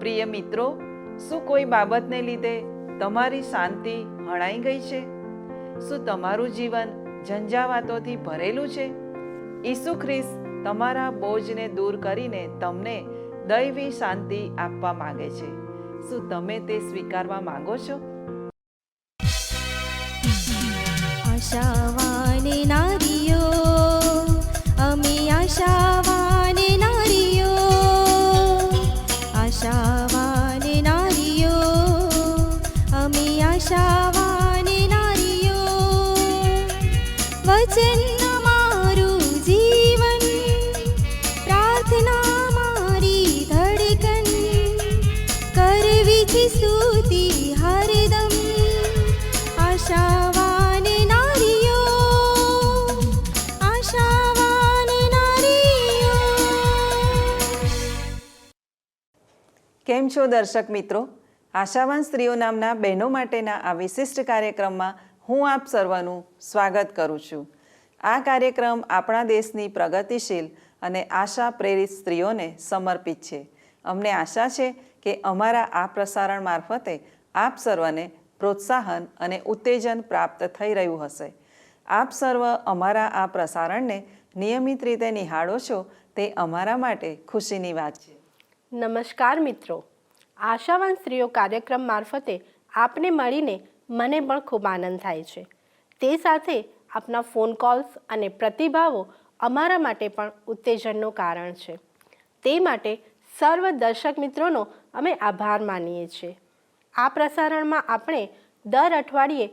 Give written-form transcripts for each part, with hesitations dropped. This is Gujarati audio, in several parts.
પ્રિય મિત્રો, શું કોઈ બાબતને લીધે તમારી શાંતિ હણાઈ ગઈ છે? શું તમારું જીવન ઝંઝાવાતોથી ભરેલું છે? ઈસુ ખ્રિસ્ત તમારા બોજને દૂર કરીને તમને દૈવી શાંતિ આપવા માંગે છે. શું તમે તે સ્વીકારવા માંગો છો? આશાવાન નારીઓ, અમે આશાવાન નારીઓ, આશાવાન નારીઓ, અમે આશાવાન નારીઓ. વચન અમારું જીવન, પ્રાર્થના મારી ધડકન, કરવી છે સ્તુતિ હરદમ. આશાવાન નારીઓ, આશાવાન નારીઓ. કેમ છો દર્શક મિત્રો? આશાવાન સ્ત્રીઓ નામના બહેનો માટેના આ વિશિષ્ટ કાર્યક્રમમાં હું આપ સર્વનું સ્વાગત કરું છું. આ કાર્યક્રમ આપણા દેશની પ્રગતિશીલ અને આશા પ્રેરિત સ્ત્રીઓને સમર્પિત છે. અમને આશા છે કે અમારા આ પ્રસારણ મારફતે આપ સર્વને પ્રોત્સાહન અને ઉત્તેજન પ્રાપ્ત થઈ રહ્યું હશે. આપ સર્વ અમારા આ પ્રસારણને નિયમિત રીતે નિહાળો છો તે અમારા માટે ખુશીની વાત છે. નમસ્કાર મિત્રો, આશાવાન સ્ત્રીઓ કાર્યક્રમ મારફતે આપને મળીને મને પણ ખૂબ આનંદ થાય છે. તે સાથે આપના ફોન કોલ્સ અને પ્રતિભાવો અમારા માટે પણ ઉત્તેજનનું કારણ છે. તે માટે સર્વ દર્શક મિત્રોનો અમે આભાર માનીએ છીએ. આ પ્રસારણમાં આપણે દર અઠવાડિયે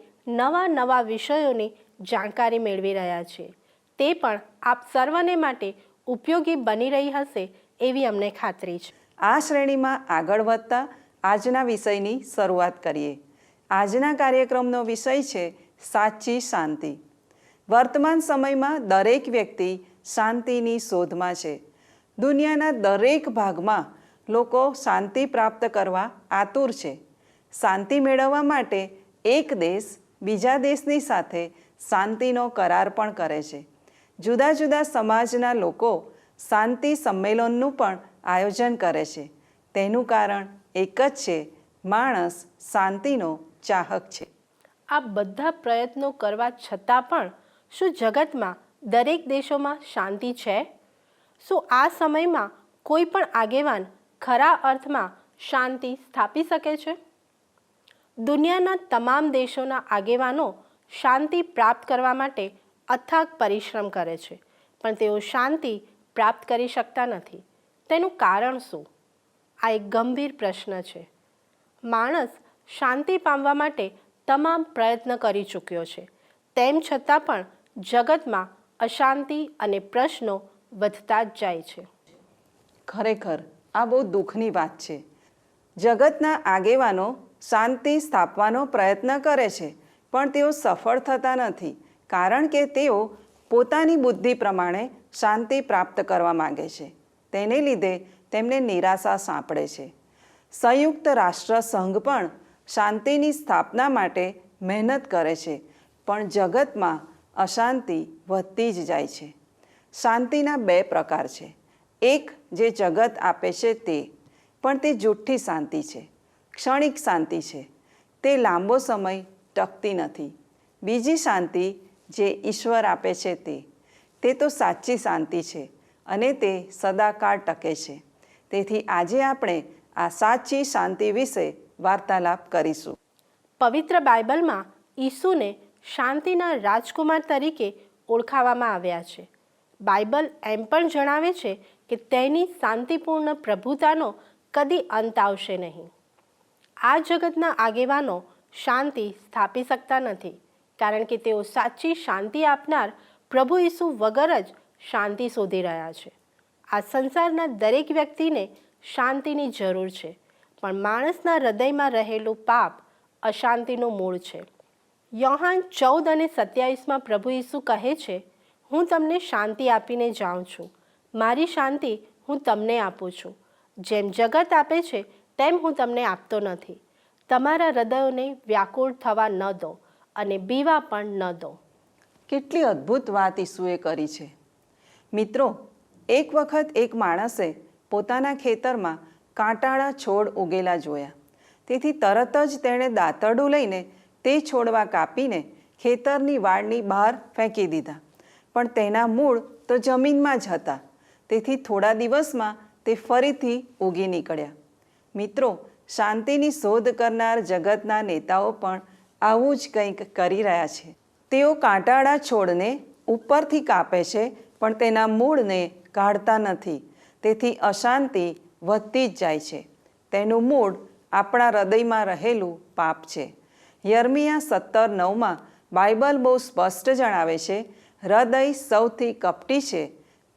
નવા વિષયોની જાણકારી મેળવી રહ્યા છીએ. તે પણ આપ સર્વને માટે ઉપયોગી બની રહી હશે એવી અમને ખાતરી છે. આ શ્રેણીમાં આગળ વધતા આજના વિષયની શરૂઆત કરીએ. આજના કાર્યક્રમનો વિષય છે સાચી શાંતિ. વર્તમાન સમયમાં દરેક વ્યક્તિ શાંતિની શોધમાં છે. દુનિયાના દરેક ભાગમાં લોકો શાંતિ પ્રાપ્ત કરવા આતુર છે. શાંતિ મેળવવા માટે એક દેશ બીજા દેશની સાથે શાંતિનો કરાર પણ કરે છે. જુદા જુદા સમાજના લોકો શાંતિ સંમેલનનું પણ આયોજન કરે છે. તેનું કારણ એક જ છે, માણસ શાંતિનો ચાહક છે. આ બધા પ્રયત્નો કરવા છતાં પણ શું જગતમાં દરેક દેશોમાં શાંતિ છે? શું આ સમયમાં કોઈ પણ આગેવાન ખરા અર્થમાં શાંતિ સ્થાપી શકે છે? દુનિયાના તમામ દેશોના આગેવાનો શાંતિ પ્રાપ્ત કરવા માટે અથાગ પરિશ્રમ કરે છે, પણ તેઓ શાંતિ પ્રાપ્ત કરી શકતા નથી. તેનું કારણ શું? આ એક ગંભીર પ્રશ્ન છે. માણસ શાંતિ પામવા માટે તમામ પ્રયત્ન કરી ચૂક્યો છે. તેમ છતાં પણ જગતમાં અશાંતિ અને પ્રશ્નો વધતા જ જાય છે. ખરેખર આ બહુ દુઃખની વાત છે. જગતના આગેવાનો શાંતિ સ્થાપવાનો પ્રયત્ન કરે છે, પણ તેઓ સફળ થતા નથી, કારણ કે તેઓ પોતાની બુદ્ધિ પ્રમાણે શાંતિ પ્રાપ્ત કરવા માગે છે. તેને લીધે તેમને નિરાશા સાંપડે છે. સંયુક્ત રાષ્ટ્ર સંઘ પણ શાંતિની સ્થાપના માટે મહેનત કરે છે, પણ જગતમાં અશાંતિ વધતી જ જાય છે. શાંતિના બે પ્રકાર છે. એક જે જગત આપે છે તે, પણ તે જૂઠ્ઠી શાંતિ છે, ક્ષણિક શાંતિ છે. તે લાંબો સમય ટકતી નથી. બીજી શાંતિ જે ઈશ્વર આપે છે તે તો સાચી શાંતિ છે અને તે સદાકાળ ટકે છે. તેથી આજે આપણે આ સાચી શાંતિ વિશે વાર્તાલાપ કરીશું. પવિત્ર બાઇબલમાં ઈસુને શાંતિના રાજકુમાર તરીકે ઓળખાવવામાં આવ્યા છે. બાઇબલ એમ પણ જણાવે છે કે તેની શાંતિપૂર્ણ પ્રભુતાનો કદી અંત આવશે નહીં. આ જગતના આગેવાનો શાંતિ સ્થાપી શકતા નથી, કારણ કે તેઓ સાચી શાંતિ આપનાર પ્રભુ ઈસુ વગર જ શાંતિ શોધી રહ્યા છે. આ સંસારના દરેક વ્યક્તિને શાંતિની જરૂર છે, પણ માણસના હૃદયમાં રહેલું પાપ અશાંતિનું મૂળ છે. યોહાન 14:27 પ્રભુ ઈસુ કહે છે, હું તમને શાંતિ આપીને જાઉં છું, મારી શાંતિ હું તમને આપું છું. જેમ જગત આપે છે તેમ હું તમને આપતો નથી. તમારા હૃદયોને વ્યાકુળ થવા ન દો અને બીવા પણ ન દો. કેટલી અદ્ભુત વાત ઈસુએ કરી છે. મિત્રો, એક વખત એક માણસે પોતાના ખેતરમાં કાંટાળા છોડ ઉગેલા જોયા. તેથી તરત જ તેણે દાંતરડું લઈને તે છોડવા કાપીને ખેતરની વાડની બહાર ફેંકી દીધા. પણ તેના મૂળ તો જમીનમાં જ હતા. તેથી થોડા દિવસમાં તે ફરીથી ઉગી નીકળ્યા. મિત્રો, શાંતિની શોધ કરનાર જગતના નેતાઓ પણ આવું જ કંઈક કરી રહ્યા છે. તેઓ કાંટાળા છોડને ઉપરથી કાપે છે, પણ તેના મૂળને કાઢતા નથી. તેથી અશાંતિ વધતી જ જાય છે. તેનું મૂળ આપણા હૃદયમાં રહેલું પાપ છે. યર્મિયા 17:9 બાઇબલ બહુ સ્પષ્ટ જણાવે છે, હૃદય સૌથી કપટી છે,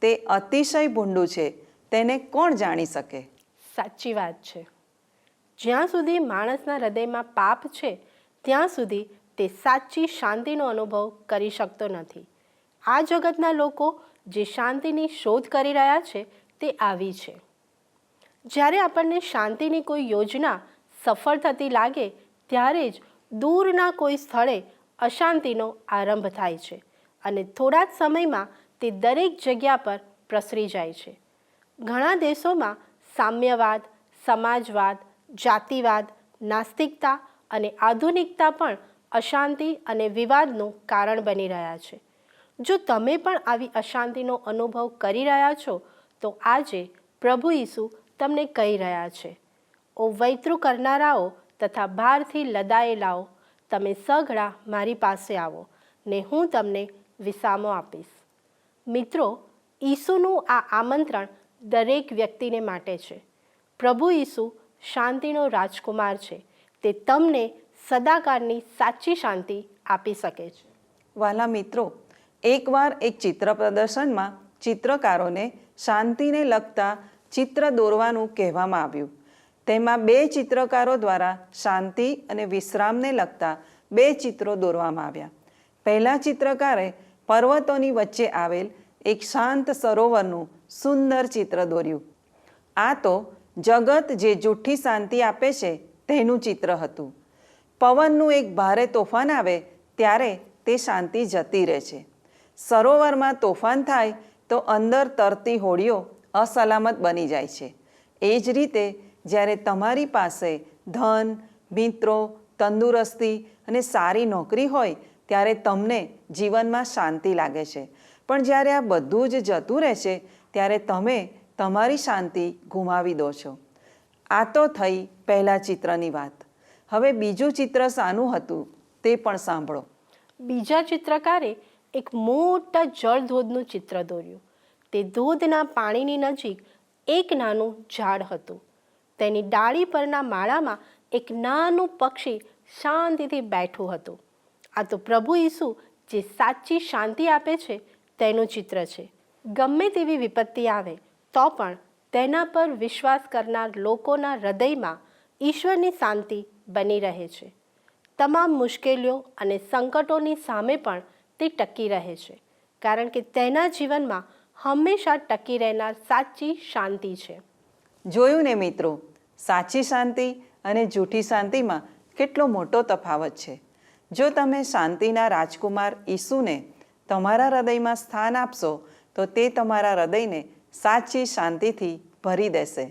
તે અતિશય ભૂંડું છે, તેને કોણ જાણી શકે? સાચી વાત છે. જ્યાં સુધી માણસના હૃદયમાં પાપ છે ત્યાં સુધી તે સાચી શાંતિનો અનુભવ કરી શકતો નથી. આ જગતના લોકો જે શાંતિની શોધ કરી રહ્યા છે તે આવી છે. જ્યારે આપણને શાંતિની કોઈ યોજના સફળ થતી લાગે ત્યારે જ દૂરના કોઈ સ્થળે અશાંતિનો આરંભ થાય છે અને થોડા જ સમયમાં તે દરેક જગ્યા પર પ્રસરી જાય છે. ઘણા દેશોમાં સામ્યવાદ, સમાજવાદ, જાતિવાદ, નાસ્તિકતા અને આધુનિકતા પણ અશાંતિ અને વિવાદનું કારણ બની રહ્યા છે. જો તમે પણ આવી અશાંતિનો અનુભવ કરી રહ્યા છો તો આજે પ્રભુ ઈસુ તમને કહી રહ્યા છે, ઓ વૈતૃ કરનારાઓ તથા ભારથી લદાયેલાઓ, તમે સઘળા મારી પાસે આવો ને હું તમને વિસામો આપીશ. મિત્રો, ઈસુનું આ આમંત્રણ દરેક વ્યક્તિને માટે છે. પ્રભુ ઈસુ શાંતિનો રાજકુમાર છે. તે તમને સદાકાળની સાચી શાંતિ આપી શકે છે. વહાલા મિત્રો, એકવાર એક ચિત્ર પ્રદર્શનમાં ચિત્રકારોને શાંતિને લગતા ચિત્ર દોરવાનું કહેવામાં આવ્યું. તેમાં 2 ચિત્રકારો દ્વારા શાંતિ અને વિશ્રામને લગતા 2 ચિત્રો દોરવામાં આવ્યા. પહેલા ચિત્રકારે પર્વતોની વચ્ચે આવેલ એક શાંત સરોવરનું સુંદર ચિત્ર દોર્યું. આ તો જગત જે જૂઠી શાંતિ આપે છે તેનું ચિત્ર હતું. પવનનું એક ભારે તોફાન આવે ત્યારે તે શાંતિ જતી રહે છે. સરોવરમાં તોફાન થાય તો અંદર તરતી હોડીઓ અસલામત બની જાય છે. એ જ રીતે જ્યારે તમારી પાસે ધન, મિત્રો, તંદુરસ્તી અને સારી નોકરી હોય ત્યારે તમને જીવનમાં શાંતિ લાગે છે. પણ જ્યારે આ બધું જ જતું રહે છે ત્યારે તમે તમારી શાંતિ ગુમાવી દો છો. આ તો થઈ પહેલા ચિત્રની વાત. હવે બીજું ચિત્ર શાનું હતું તે પણ સાંભળો. બીજા ચિત્રકારે એક મોટા જળધોધનું ચિત્ર દોર્યું. તે ધોધના પાણીની નજીક એક નાનું ઝાડ હતું. તેની ડાળી પરના માળામાં એક નાનું પક્ષી શાંતિથી બેઠું હતું. આ તો પ્રભુ ઈસુ જે સાચી શાંતિ આપે છે તેનું ચિત્ર છે. ગમે તેવી વિપત્તિ આવે તો પણ તેના પર વિશ્વાસ કરનાર લોકોના હૃદયમાં ઈશ્વરની શાંતિ બની રહે છે. તમામ મુશ્કેલીઓ અને સંકટોની સામે પણ તે ટકી રહે છે, કારણ કે તેના જીવનમાં હંમેશા ટકી રહેનાર સાચી શાંતિ છે. જોયું ને મિત્રો, સાચી શાંતિ અને જૂઠી શાંતિમાં કેટલો મોટો તફાવત છે. જો તમે શાંતિના રાજકુમાર ઈસુને તમારા હૃદયમાં સ્થાન આપશો તો તે તમારા હૃદયને સાચી શાંતિથી ભરી દેશે.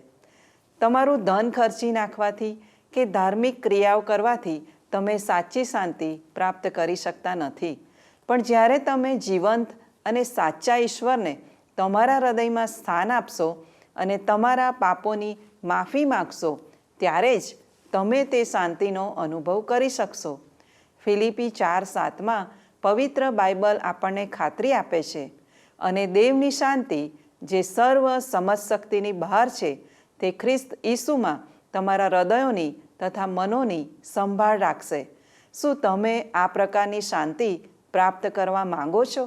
તમારું ધન ખર્ચી નાખવાથી કે ધાર્મિક ક્રિયાઓ કરવાથી તમે સાચી શાંતિ પ્રાપ્ત કરી શકતા નથી. પણ જ્યારે તમે જીવંત અને સાચા ઈશ્વરને તમારા હૃદયમાં સ્થાન આપશો અને તમારા પાપોની માફી માગશો ત્યારે જ તમે તે શાંતિનો અનુભવ કરી શકશો. ફિલિપી 4:7 પવિત્ર બાઇબલ આપણને ખાતરી આપે છે, અને દેવની શાંતિ જે સર્વ સમજશક્તિની બહાર છે તે ખ્રિસ્ત ઈસુમાં તમારા હૃદયોની તથા મનોની સંભાળ રાખશે. શું તમે આ પ્રકારની શાંતિ પ્રાપ્ત કરવા માંગો છો?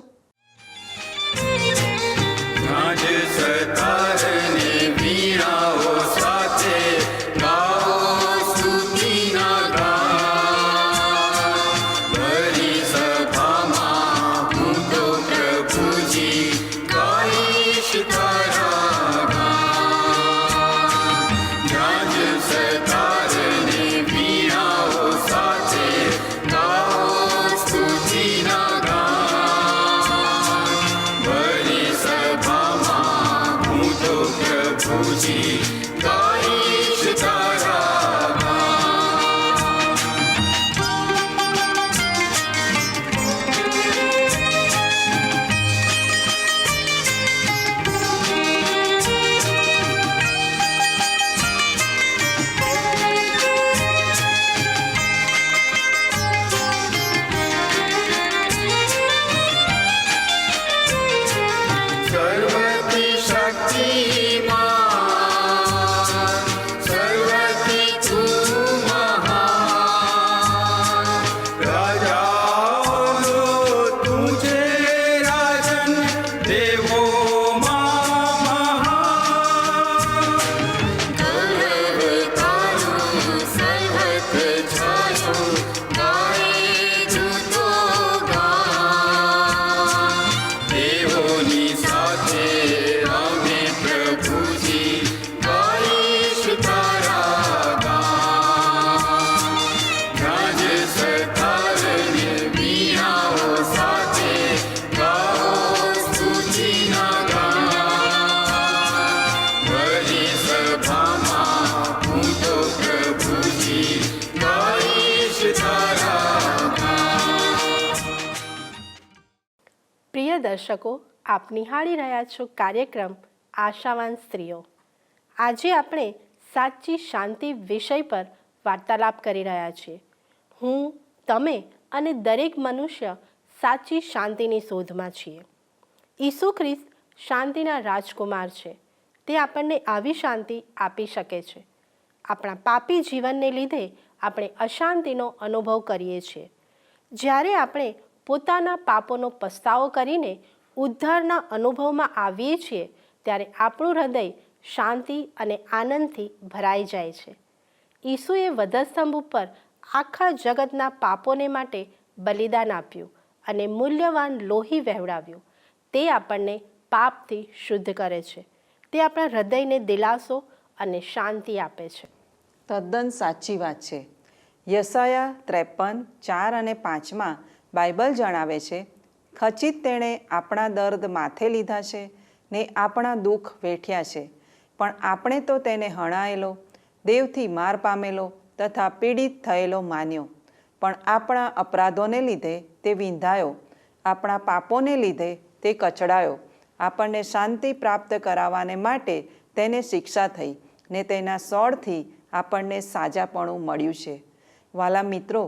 દર્શકો, આપ નિહાળી રહ્યા છો કાર્યક્રમ આશાવાન સ્ત્રીઓ. આજે આપણે સાચી શાંતિ વિષય પર વાર્તાલાપ કરી રહ્યા છીએ. હું, તમે અને દરેક મનુષ્ય સાચી શાંતિની શોધમાં છીએ. ઈસુ ખ્રિસ્ત શાંતિના રાજકુમાર છે. તે આપણને આવી શાંતિ આપી શકે છે. આપણા પાપી જીવનને લીધે આપણે અશાંતિનો અનુભવ કરીએ છીએ. જ્યારે આપણે પોતાના પાપોનો પસ્તાવો કરીને ઉદ્ધારના અનુભવમાં આવીએ છીએ, ત્યારે આપણું હૃદય શાંતિ અને આનંદથી ભરાઈ જાય છે. ઈસુએ વધસ્તંભ ઉપર આખા જગતના પાપોને માટે બલિદાન આપ્યું અને મૂલ્યવાન લોહી વહેવડાવ્યું. તે આપણને પાપથી શુદ્ધ કરે છે. તે આપણા હૃદયને દિલાસો અને શાંતિ આપે છે. તદ્દન સાચી વાત છે. યશાયા 53, 4 અને 5માં બાઇબલ જણાવે છે, ખચિત તેણે આપણા દર્દ માથે લીધા છે ને આપણા દુઃખ વેઠ્યા છે, પણ આપણે તો તેને હણાયેલો, દેવથી માર પામેલો તથા પીડિત થયેલો માન્યો. પણ આપણા અપરાધોને લીધે તે વિંધાયો, આપણા પાપોને લીધે તે કચડાયો. આપણને શાંતિ પ્રાપ્ત કરાવવાને માટે તેને શિક્ષા થઈ ને તેના સોળથી આપણને સાજાપણું મળ્યું છે. વાલા મિત્રો,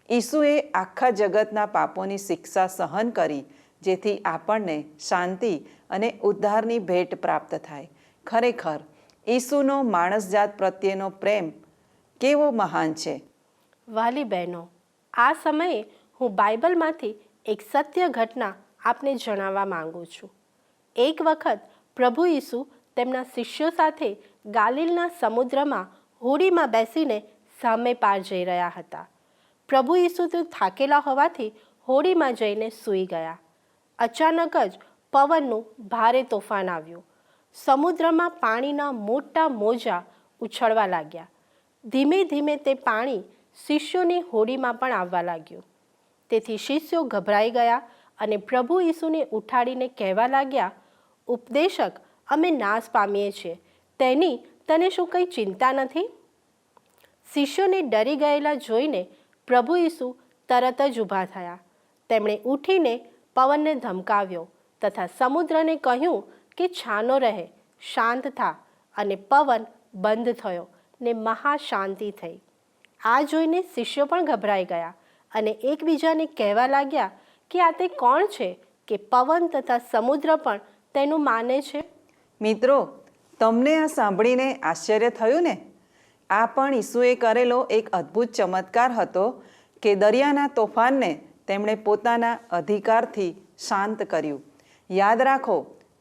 ઈસુએ આખા જગતના પાપોની શિક્ષા સહન કરી, જેથી આપણને શાંતિ અને ઉદ્ધારની ભેટ પ્રાપ્ત થાય. ખરેખર ઈસુનો માણસજાત પ્રત્યેનો પ્રેમ કેવો મહાન છે. વાલી બહેનો, આ સમયે હું બાઇબલમાંથી એક સત્ય ઘટના આપને જણાવવા માંગુ છું. એક વખત પ્રભુ ઈસુ તેમના શિષ્યો સાથે ગાલિલના સમુદ્રમાં હોડીમાં બેસીને સામે પાર જઈ રહ્યા હતા. પ્રભુ ઈસુ તો થાકેલા હોવાથી હોડીમાં જઈને સૂઈ ગયા. અચાનક જ પવનનું ભારે તોફાન આવ્યું. સમુદ્રમાં પાણીના મોટા મોજા ઉછળવા લાગ્યા. ધીમે ધીમે તે પાણી શિષ્યોની હોડીમાં પણ આવવા લાગ્યું. તેથી શિષ્યો ગભરાઈ ગયા અને પ્રભુ ઈસુને ઉઠાડીને કહેવા લાગ્યા, ઉપદેશક, અમે નાશ પામીએ છીએ, તેની તને શું કંઈ ચિંતા નથી? શિષ્યોને ડરી ગયેલા જોઈને પ્રભુ ઈસુ તરત જ ઊભા થયા. તેમણે ઉઠીને પવનને ધમકાવ્યો તથા સમુદ્રને કહ્યું કે છાનો રહે, શાંત થા, અને પવન બંધ થયો ને મહાશાંતિ થઈ. આ જોઈને શિષ્યો પણ ગભરાઈ ગયા અને એકબીજાને કહેવા લાગ્યા કે આ તે કોણ છે કે પવન તથા સમુદ્ર પણ તેનું માને છે? મિત્રો, તમને આ સાંભળીને આશ્ચર્ય થયું ને? આ પણ ઈસુએ કરેલો એક અદ્ભુત ચમત્કાર હતો કે દરિયાના તોફાનને તેમણે પોતાના અધિકારથી શાંત કર્યું. યાદ રાખો,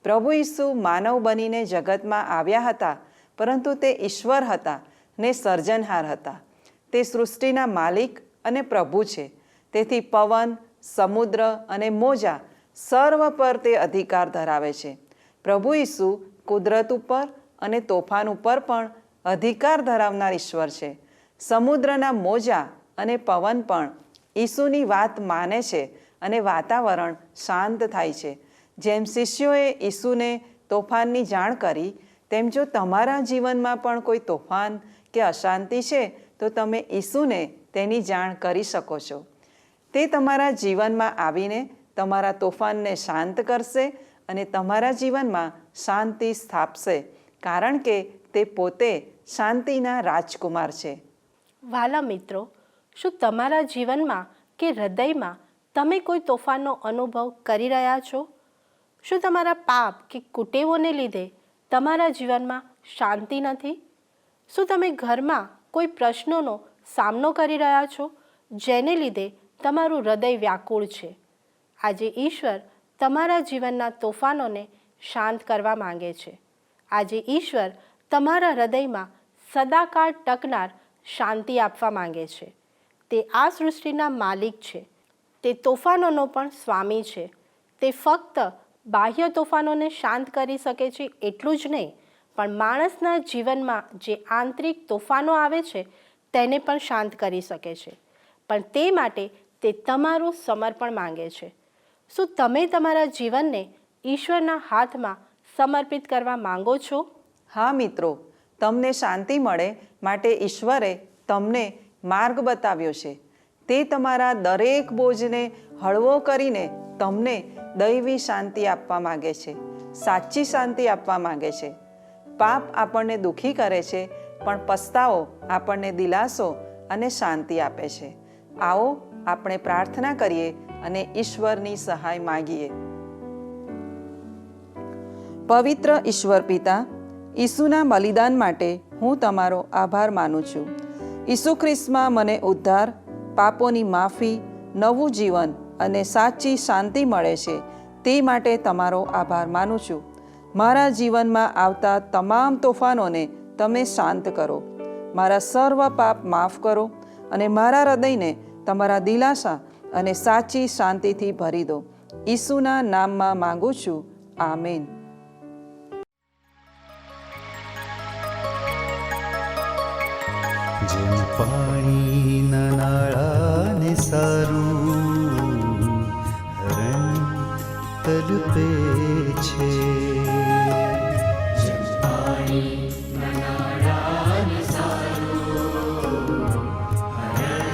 પ્રભુ ઈસુ માનવ બનીને જગતમાં આવ્યા હતા, પરંતુ તે ઈશ્વર હતા ને સર્જનહાર હતા. તે સૃષ્ટિના માલિક અને પ્રભુ છે. તેથી પવન, સમુદ્ર અને મોજા સર્વ પર તે અધિકાર ધરાવે છે. પ્રભુ ઈસુ કુદરત ઉપર અને તોફાન ઉપર પણ અધિકાર ધરાવનાર ઈશ્વર છે. સમુદ્રના મોજા અને પવન પણ ઈસુની વાત માને છે અને વાતાવરણ શાંત થાય છે. જેમ શિષ્યોએ ઈસુને તોફાનની જાણ કરી, તેમ જો તમારા જીવનમાં પણ કોઈ તોફાન કે અશાંતિ છે, તો તમે ઈસુને તેની જાણ કરી શકો છો. તે તમારા જીવનમાં આવીને તમારા તોફાનને શાંત કરશે અને તમારા જીવનમાં શાંતિ સ્થાપશે, કારણ કે તે પોતે શાંતિના રાજકુમાર છે. વાલા મિત્રો, શું તમારા જીવનમાં કે હૃદયમાં તમે કોઈ તોફાનનો અનુભવ કરી રહ્યા છો? શું તમારા પાપ કે કુટેવોને લીધે તમારા જીવનમાં શાંતિ નથી? શું તમે ઘરમાં કોઈ પ્રશ્નોનો સામનો કરી રહ્યા છો, જેને લીધે તમારું હૃદય વ્યાકુળ છે? આજે ઈશ્વર તમારા જીવનના તોફાનોને શાંત કરવા માંગે છે. આજે ઈશ્વર તમારા હૃદયમાં સદાકાળ ટકનાર શાંતિ આપવા માંગે છે. તે આ સૃષ્ટિના માલિક છે. તે તોફાનોનો પણ સ્વામી છે. તે ફક્ત બાહ્ય તોફાનોને શાંત કરી શકે છે એટલું જ નહીં, પણ માણસના જીવનમાં જે આંતરિક તોફાનો આવે છે તેને પણ શાંત કરી શકે છે. પણ તે માટે તે તમારું સમર્પણ માંગે છે. શું તમે તમારા જીવનને ઈશ્વરના હાથમાં સમર્પિત કરવા માંગો છો? હા મિત્રો, તમને શાંતિ મળે માટે ઈશ્વરે તમને માર્ગ બતાવ્યો છે. તે તમારા દરેક બોજને હળવો કરીને તમને દૈવી શાંતિ આપવા માગે છે, સાચી શાંતિ આપવા માગે છે. પાપ આપણને દુઃખી કરે છે, પણ પસ્તાવો આપણને દિલાસો અને શાંતિ આપે છે. આવો આપણે પ્રાર્થના કરીએ અને ઈશ્વરની સહાય માગીએ. પવિત્ર ઈશ્વર પિતા, ઈસુના બલિદાન માટે હું તમારો આભાર માનું છું. ઈસુ ખ્રિસ્તમાં મને ઉદ્ધાર, પાપોની માફી, નવું જીવન અને સાચી શાંતિ મળે છે. તે માટે તમારો આભાર માનું છું. મારા જીવનમાં આવતા તમામ તોફાનોને તમે શાંત કરો. મારા સર્વ પાપ માફ કરો અને મારા હૃદયને તમારા દિલાસા અને સાચી શાંતિથી ભરી દો. ઈસુના નામમાં માંગુ છું. આમેન. જેમ પાણીના નાળાને સારું હરણ તલપે છે, જેમ પાણીના નાળાને સારું હરણ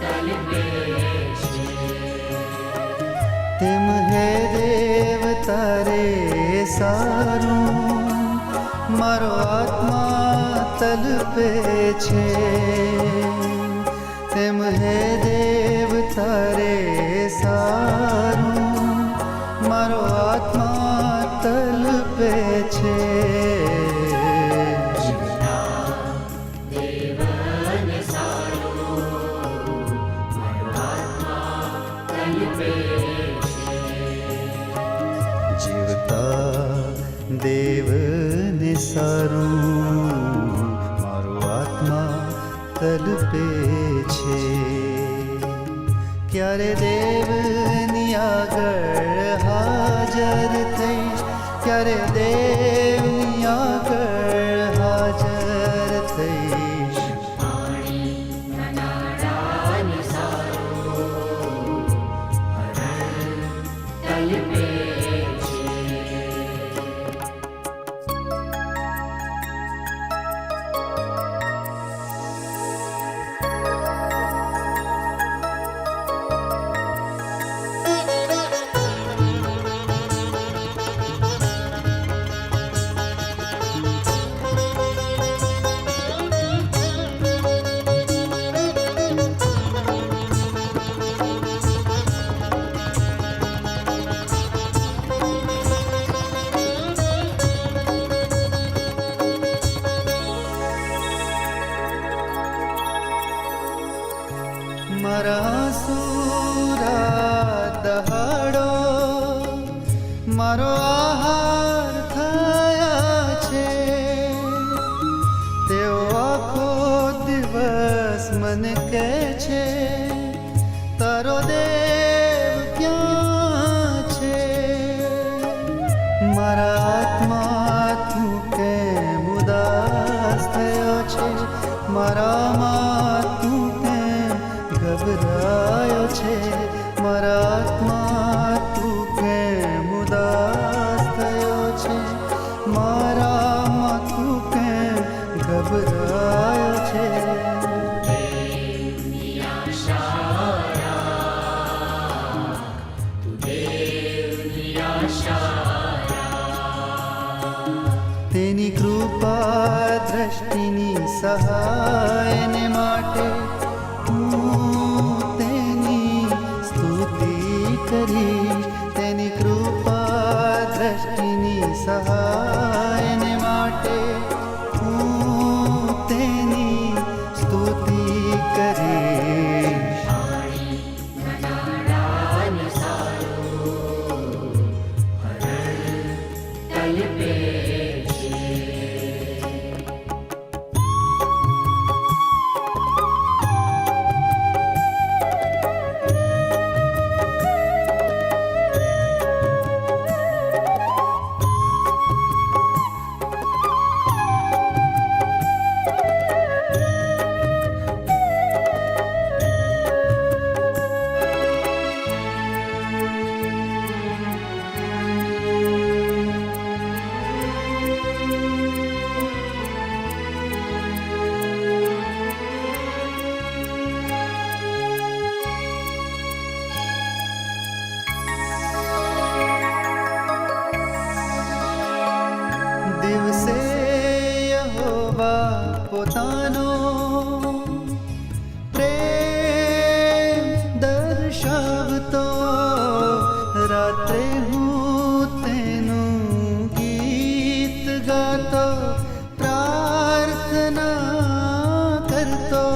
તલપે છે, તેમ હે દેવ તારે સારું મારો આત્મા તલપે છે. તેમ હે દેવ તારે સારું મારો આત્મા તલપે છે. જીવતા દેવને સારું મારો આત્મા તલપે છે. ક્યારે દેવની આગળ હાજર થઈશ, ક્યારે દેવની આગળ હાજર થઈશ. મારા સુરા દહાડો મારો આહાર થયા છે. તેઓ આખો દિવસ મને કહે છે, તારો દેવ ક્યાં છે? મારા આત્મા તું કેમ ઉદાસ થયો છે? મારામાં તું ગભરાયો છે? મારા આત્મા તું કેમ ઉદાસ થયો છે? મારામાં તું કેમ ગભરાયો છે? તેની કૃપા દ્રષ્ટિની સહાયને માટે કરીશ. તેની કૃપા દ્રષ્ટિની સહાયને માટે હું તેની સ્તુતિ કરીશ. પોતાનો પ્રેમ દર્શાવતો રાત્રે હું તેનું ગીત ગાતો પ્રાર્થના કરતો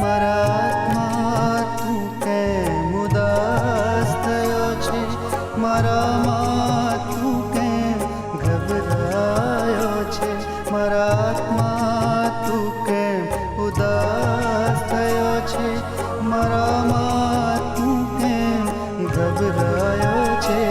મારા આત્મા તું કેમ ઉદાસ થયો છે મારામાં તું કેમ ગભરાયો છે મારા આત્મા તું કેમ ઉદાસ થયો છે મારામાં તું કેમ ગભરાયો છે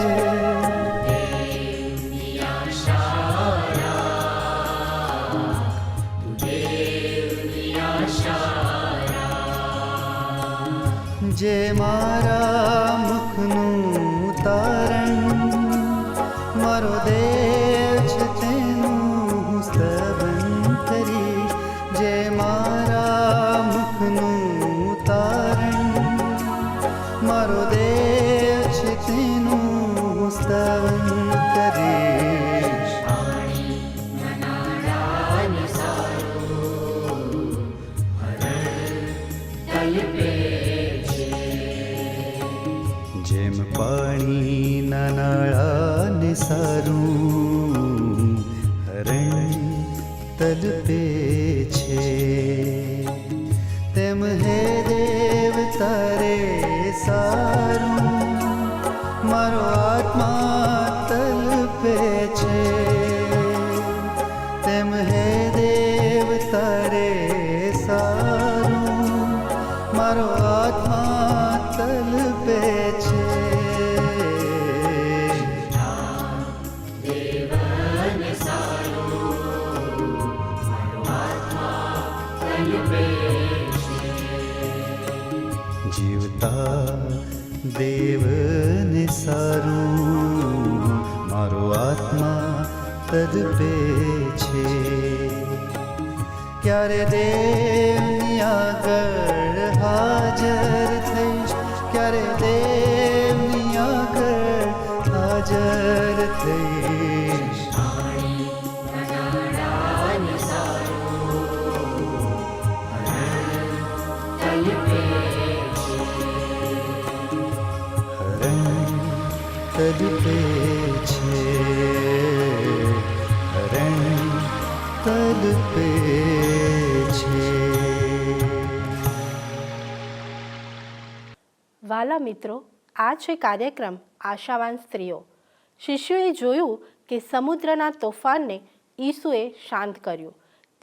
જે મારા મુખનું તારણ મારો દેવ છે તેનું હું સ્તવન કરીશ જે મારા મુખનું તારણ મારો દેવ છે તેનું હું સ્તવન કરીશ જેમ પાણીના નાળાને સારું હરણ તલપે છે તેમ હે દેવ તારે સારું મારો આત્મા તલપે છે તેમ હે દેવ તારે સારું મારો આત્મા તલપે છે જીવતા દેવને સારું મારો આત્મા તલપે છે ક્યારે દેવની આગળ હાજર થઈશ ક્યારે દેવની આગળ હાજર થઈશ તલપે છે હરણ તલપે છે વાલા મિત્રો, આ છે કાર્યક્રમ આશાવાન સ્ત્રીઓ. શિષ્યોએ જોયું કે સમુદ્રના તોફાનને ઈસુએ શાંત કર્યું.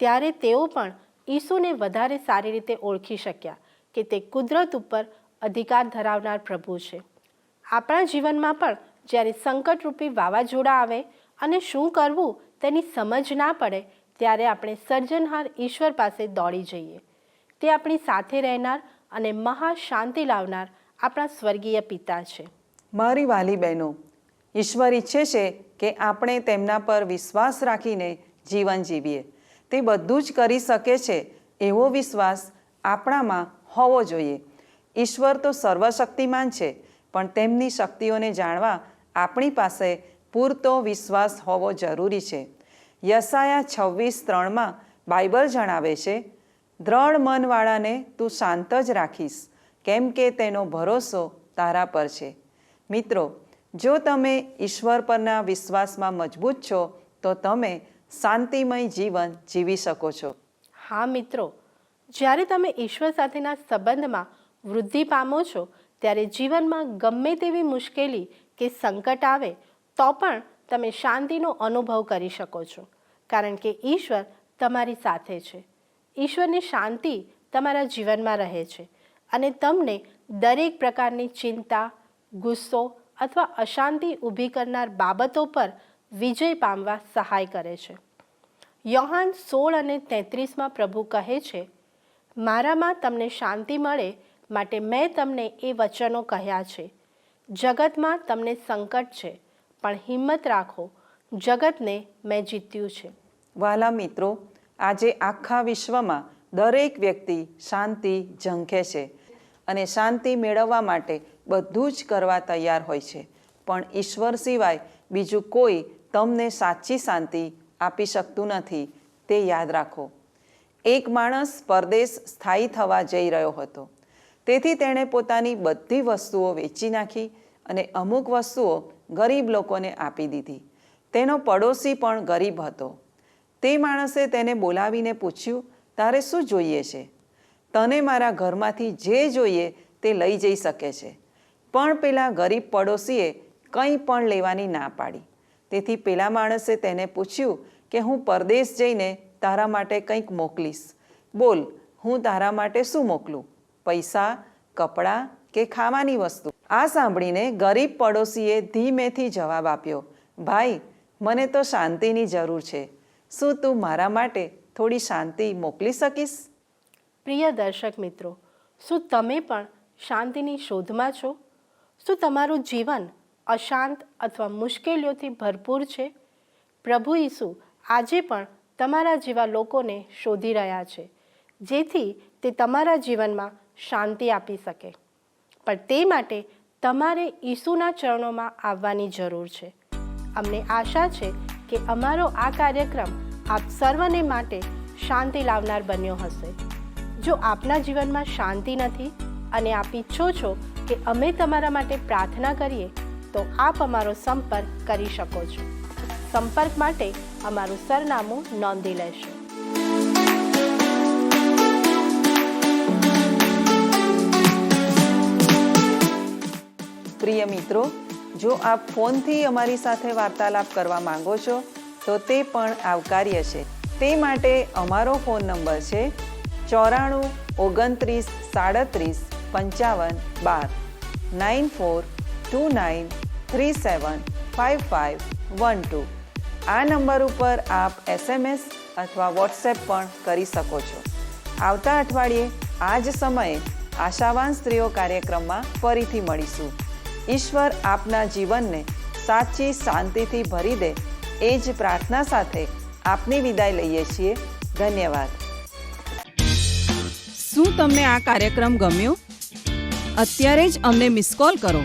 ત્યારે તેઓ પણ ઈસુને વધારે સારી રીતે ઓળખી શક્યા કે તે કુદરત ઉપર અધિકાર ધરાવનાર પ્રભુ છે. આપણા જીવનમાં પણ જ્યારે સંકટરૂપી વાવાઝોડા આવે અને શું કરવું તેની સમજ ના પડે ત્યારે આપણે સર્જનહાર ઈશ્વર પાસે દોડી જઈએ. તે આપણી સાથે રહેનાર અને મહાશાંતિ લાવનાર આપણા સ્વર્ગીય પિતા છે. મારી વાલી બહેનો, ઈશ્વર ઈચ્છે છે કે આપણે તેમના પર વિશ્વાસ રાખીને જીવન જીવીએ. તે બધું જ કરી શકે છે એવો વિશ્વાસ આપણામાં હોવો જોઈએ. ઈશ્વર તો સર્વશક્તિમાન છે, પણ તેમની શક્તિઓને જાણવા આપણી પાસે પૂરતો વિશ્વાસ હોવો જરૂરી છે. યશાયા 26:3 બાઇબલ જણાવે છે, દ્રઢ મનવાળાને તું શાંત જ રાખીશ, કેમ કે તેનો ભરોસો તારા પર છે. મિત્રો, જો તમે ઈશ્વર પરના વિશ્વાસમાં મજબૂત છો તો તમે શાંતિમય જીવન જીવી શકો છો. હા મિત્રો, જ્યારે તમે ઈશ્વર સાથેના સંબંધમાં વૃદ્ધિ પામો છો ત્યારે જીવનમાં ગમે તેવી મુશ્કેલી કે સંકટ આવે તો પણ તમે શાંતિનો અનુભવ કરી શકો છો, કારણ કે ઈશ્વર તમારી સાથે છે. ઈશ્વરની શાંતિ તમારા જીવનમાં રહે છે અને તમને દરેક પ્રકારની ચિંતા, ગુસ્સો અથવા અશાંતિ ઊભી કરનાર બાબતો પર વિજય પામવા સહાય કરે છે. યોહાન 16:33 પ્રભુ કહે છે, મારામાં તમને શાંતિ મળે માટે મેં તમને એ વચનો કહ્યા છે. જગતમાં તમને સંકટ છે, પણ હિંમત રાખો, જગતને મેં જીત્યું છે. વાલા મિત્રો, આજે આખા વિશ્વમાં દરેક વ્યક્તિ શાંતિ ઝંખે છે અને શાંતિ મેળવવા માટે બધું જ કરવા તૈયાર હોય છે, પણ ઈશ્વર સિવાય બીજું કોઈ તમને સાચી શાંતિ આપી શકતું નથી. તે યાદ રાખો. એક માણસ પરદેશ સ્થાયી થવા જઈ રહ્યો હતો. તેથી તેણે પોતાની બધી વસ્તુઓ વેચી નાખી અને અમુક વસ્તુઓ ગરીબ લોકોને આપી દીધી. તેનો પડોશી પણ ગરીબ હતો. તે માણસે તેને બોલાવીને પૂછ્યું, તારે શું જોઈએ છે? તને મારા ઘરમાંથી જે જોઈએ તે લઈ જઈ શકે છે. પણ પેલા ગરીબ પડોશીએ કંઈ પણ લેવાની ના પાડી. તેથી પેલા માણસે તેને પૂછ્યું કે હું પરદેશ જઈને તારા માટે કંઈક મોકલીશ. બોલ, હું તારા માટે શું મોકલું? પૈસા, કપડાં કે ખાવાની વસ્તુ? આ સાંભળીને ગરીબ પડોશીએ ધીમેથી જવાબ આપ્યો, ભાઈ, મને તો શાંતિની જરૂર છે. શું તું મારા માટે થોડી શાંતિ મોકલી શકીશ? પ્રિય દર્શક મિત્રો, શું તમે પણ શાંતિની શોધમાં છો? શું તમારું જીવન અશાંત અથવા મુશ્કેલીઓથી ભરપૂર છે? પ્રભુ ઈસુ આજે પણ તમારા જેવા લોકોને શોધી રહ્યા છે, જેથી તે તમારા જીવનમાં શાંતિ આપી શકે. પણ તે માટે તમારે ઈસુના ચરણોમાં આવવાની જરૂર છે. અમને આશા છે કે અમારો આ કાર્યક્રમ આપ સર્વને માટે શાંતિ લાવનાર બન્યો હશે. જો આપના જીવનમાં શાંતિ નથી અને આપ ઈચ્છો છો કે અમે તમારા માટે પ્રાર્થના કરીએ, તો આપ અમારો સંપર્ક કરી શકો છો. સંપર્ક માટે અમારું સરનામું નોંધી લેશો. પ્રિય મિત્રો, જો આપ ફોનથી અમારી સાથે વાર્તાલાપ કરવા માંગો છો તો તે પણ આવકાર્ય છે. તે માટે અમારો ફોન નંબર છે 94 29 37 55 12 9429 37 5512. આ નંબર ઉપર આપ SMS અથવા વોટ્સએપ પણ કરી શકો છો. આવતા અઠવાડિયે આ જ સમયે આશાવાન સ્ત્રીઓ કાર્યક્રમમાં ફરીથી મળીશું. ઈશ્વર આપના જીવનને સાચી શાંતિથી ભરી દે, એ જ પ્રાર્થના સાથે આપની વિદાય લઈએ છીએ. ધન્યવાદ. શું તમને આ કાર્યક્રમ ગમ્યો? અત્યારે જ અમને મિસ કોલ કરો